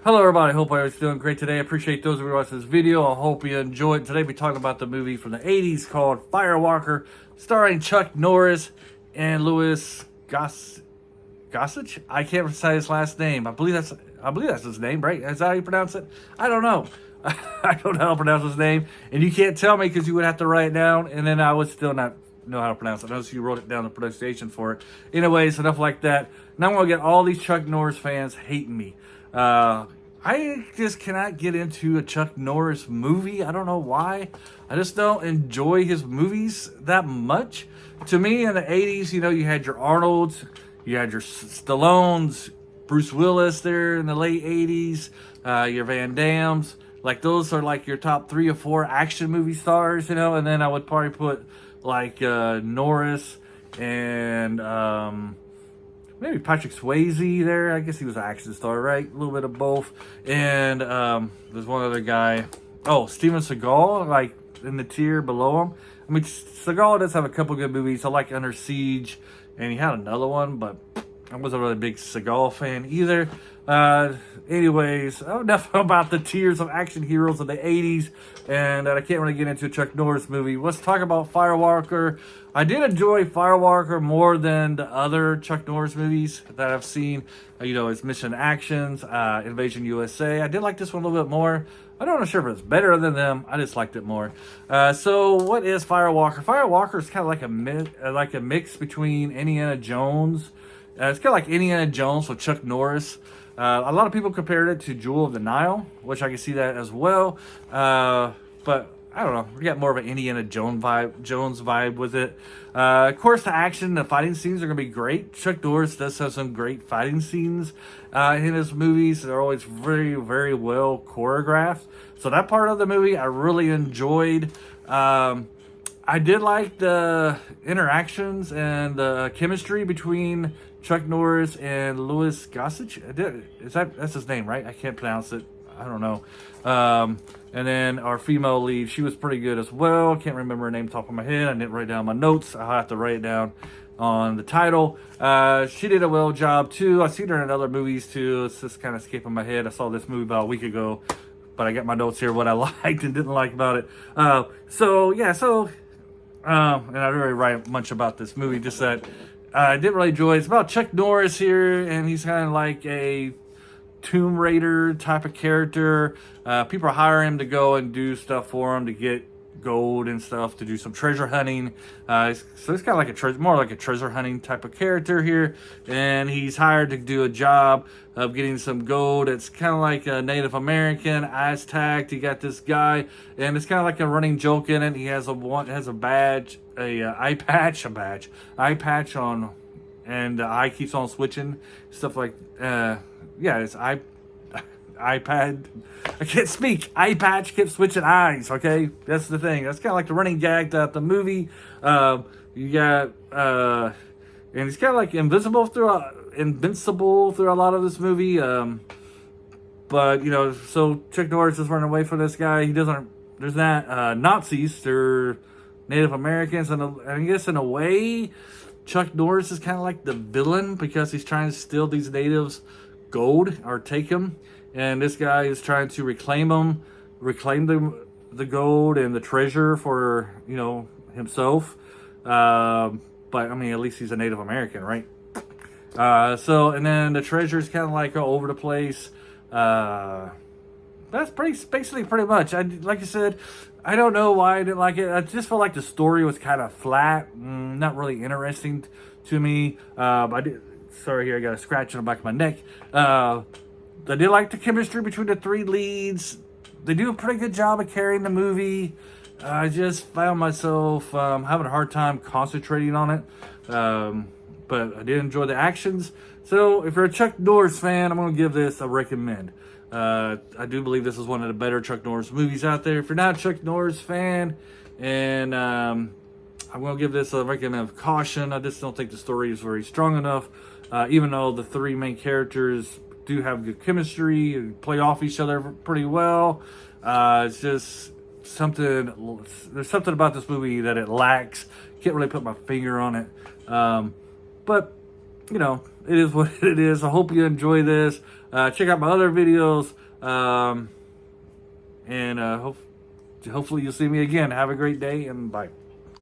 Hello everybody, hope everybody's doing great today. I appreciate those of you watching this video. I hope you enjoy it. Today we're talking about the movie from the 80s called Firewalker, starring Chuck Norris and Louis Gossett? I can't say his last name. I believe that's his name, right? Is that how you pronounce it? I don't know. I don't know how to pronounce his name. And you can't tell me because you would have to write it down, and then I would still not know how to pronounce it. Unless you wrote it down, the pronunciation for it. Anyways, enough like that. Now I'm going to get all these Chuck Norris fans hating me. I just cannot get into a Chuck Norris movie. I don't know why. I just don't enjoy his movies that much. To me, in the 80s, you had your Arnolds, you had your Stallones, Bruce Willis there in the late 80s, your Van Dammes. Like, those are like your top 3 or 4 action movie stars, and then I would probably put like Norris and maybe Patrick Swayze there. I guess he was an action star, right? A little bit of both. And there's one other guy. Oh, Steven Seagal, like in the tier below him. I mean, Seagal does have a couple good movies. I like Under Siege, and he had another one, but I wasn't really a big Seagal fan either. Anyways, enough about the tiers of action heroes of the 80s, and I can't really get into a Chuck Norris movie. Let's talk about Firewalker. I did enjoy Firewalker more than the other Chuck Norris movies that I've seen. His Mission Actions, Invasion USA. I did like this one a little bit more. I'm not sure if it's better than them. I just liked it more. So what is Firewalker? Firewalker is kind of like a mix between Indiana Jones. It's kind of like Indiana Jones with Chuck Norris. A lot of people compared it to Jewel of the Nile, which I can see that as well. But I don't know. We got more of an Indiana Jones vibe with it. Of course, the action, the fighting scenes are going to be great. Chuck Norris does have some great fighting scenes in his movies. They're always very, very well choreographed. So that part of the movie I really enjoyed. I did like the interactions and the chemistry between Chuck Norris and Louis Gossett. That's his name, right? I can't pronounce it. I don't know. And then our female lead, she was pretty good as well. Can't remember her name top of my head. I didn't write down my notes. I'll have to write it down on the title. She did a well job too. I've seen her in other movies too. It's just kind of escaping my head. I saw this movie about a week ago, but I got my notes here, what I liked and didn't like about it. And I didn't really write much about this movie, just that I didn't really enjoy it. It's about Chuck Norris here, and he's kind of like a Tomb Raider type of character. People hire him to go and do stuff for him to get gold and stuff, to do some treasure hunting. So it's kind of like more like a treasure hunting type of character here, and he's hired to do a job of getting some gold. It's kind of like a Native American, Aztec. You got this guy, and it's kind of like a running joke in it. He has a badge, eye patch on, and the eye keeps on switching, stuff like it's iPad. I can't speak. Eye patch keeps switching eyes. Okay, that's the thing. That's kind of like the running gag throughout the movie. You got and he's kind of like invincible through a lot of this movie. But so Chuck Norris is running away from this guy. There's not Nazis. They're Native Americans, and I guess in a way, Chuck Norris is kind of like the villain because he's trying to steal these natives' gold or take them, and this guy is trying to reclaim the gold and the treasure for himself. But I mean, at least he's a Native American, right? And then the treasure is kind of like all over the place. That's basically pretty much. Like I said, I don't know why I didn't like it. I just felt like the story was kind of flat, not really interesting to me. Sorry, here I got a scratch on the back of my neck. I did like the chemistry between the 3 leads. They do a pretty good job of carrying the movie. I just found myself having a hard time concentrating on it. But I did enjoy the actions. So if you're a Chuck Norris fan, I'm going to give this a recommend. I do believe this is one of the better Chuck Norris movies out there. If you're not a Chuck Norris fan, and I'm going to give this a recommend of caution. I just don't think the story is very strong enough. Even though the 3 main characters do have good chemistry and play off each other pretty well. It's just there's something about this movie that it lacks. Can't really put my finger on it. But you know, it is what it is. I hope you enjoy this. Check out my other videos. And hopefully you'll see me again. Have a great day, and bye.